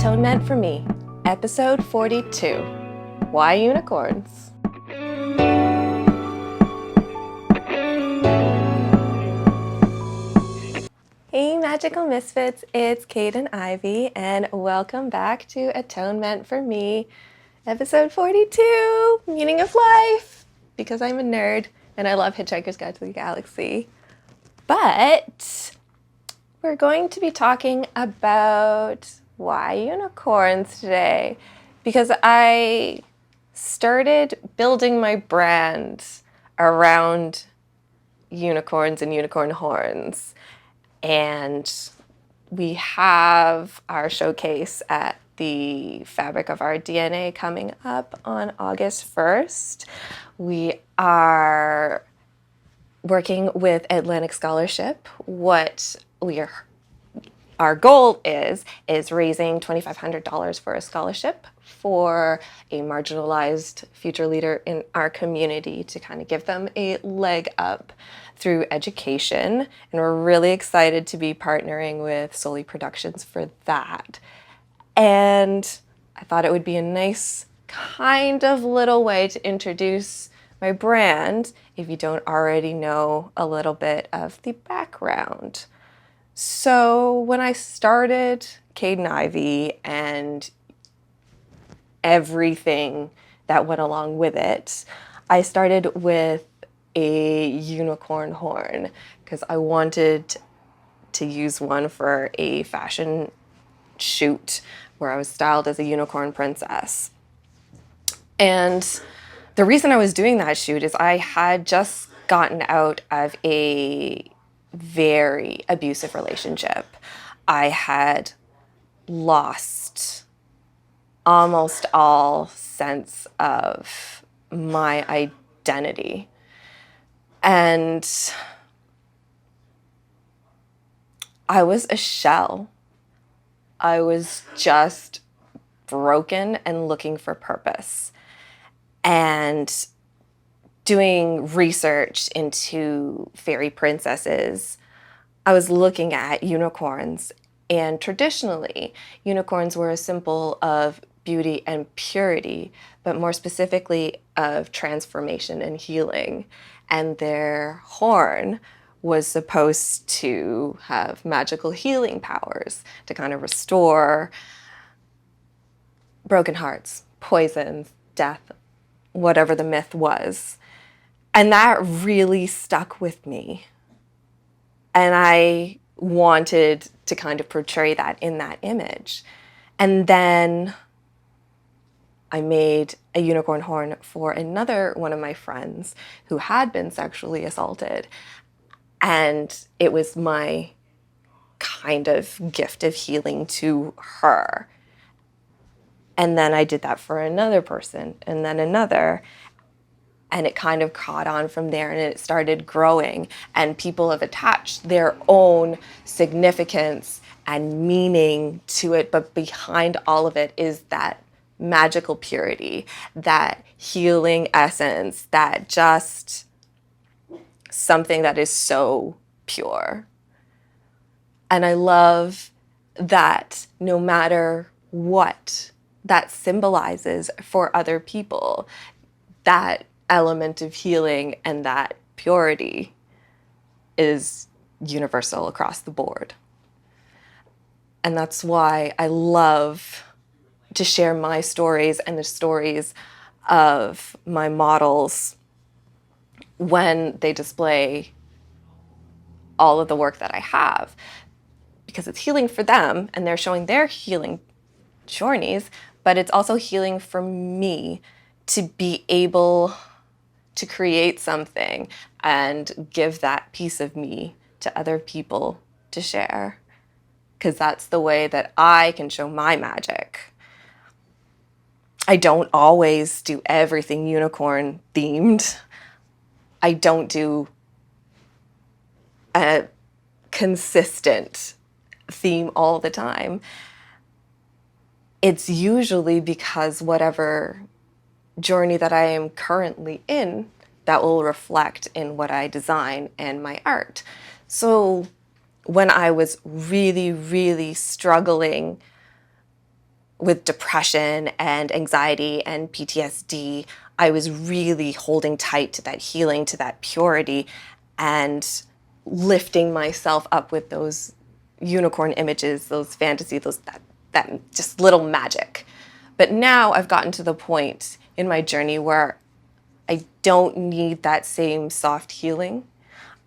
Atonement for Me, episode 42, Why Unicorns? Hey Magical Misfits, it's Kaidain Ivy and welcome back to Atonement for Me, episode 42, Meaning of Life, because I'm a nerd and I love Hitchhiker's Guide to the Galaxy. But we're going to be talking about why unicorns today, because I started building my brand around unicorns and unicorn horns. And we have our showcase at the Fabric of Our DNA coming up on August 1st. We are working with Atlantic Scholarship. Our goal is raising $2,500 for a scholarship for a marginalized future leader in our community to kind of give them a leg up through education. And we're really excited to be partnering with Soli Productions for that. And I thought it would be a nice kind of little way to introduce my brand if you don't already know a little bit of the background. So when I started Kaidain Ivy and everything that went along with it, I started with a unicorn horn because I wanted to use one for a fashion shoot where I was styled as a unicorn princess. And the reason I was doing that shoot is I had just gotten out of a very abusive relationship. I had lost almost all sense of my identity. And I was a shell. I was just broken and looking for purpose. And doing research into fairy princesses, I was looking at unicorns, and traditionally, unicorns were a symbol of beauty and purity, but more specifically of transformation and healing. And their horn was supposed to have magical healing powers to kind of restore broken hearts, poisons, death, whatever the myth was. And that really stuck with me. And I wanted to kind of portray that in that image. And then I made a unicorn horn for another one of my friends who had been sexually assaulted. And it was my kind of gift of healing to her. And then I did that for another person and then another. And it kind of caught on from there and it started growing, and people have attached their own significance and meaning to it. But behind all of it is that magical purity, that healing essence, that just something that is so pure. And I love that no matter what that symbolizes for other people, that element of healing and that purity is universal across the board. And that's why I love to share my stories and the stories of my models when they display all of the work that I have, because it's healing for them and they're showing their healing journeys, but it's also healing for me to be able to create something and give that piece of me to other people to share, because that's the way that I can show my magic. I don't always do everything unicorn themed. I don't do a consistent theme all the time. It's usually because whatever journey that I am currently in, that will reflect in what I design and my art. So when I was really, really struggling with depression and anxiety and PTSD, I was really holding tight to that healing, to that purity, and lifting myself up with those unicorn images, those fantasy, that just little magic. But now I've gotten to the point in my journey where I don't need that same soft healing.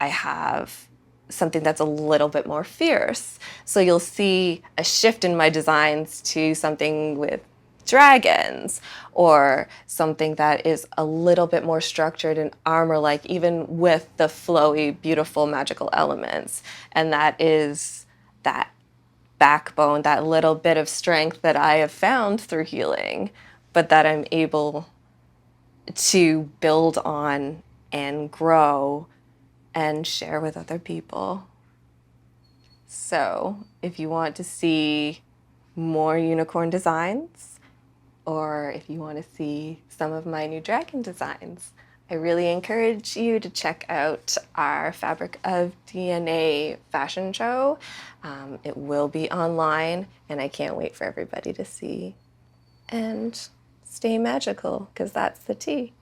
I have something that's a little bit more fierce. So you'll see a shift in my designs to something with dragons, or something that is a little bit more structured and armor-like, even with the flowy, beautiful, magical elements. And that is that backbone, that little bit of strength that I have found through healing, but that I'm able to build on and grow and share with other people. So if you want to see more unicorn designs, or if you want to see some of my new dragon designs, I really encourage you to check out our Fabric of DNA fashion show. It will be online, and I can't wait for everybody to see. And stay magical, because that's the tea.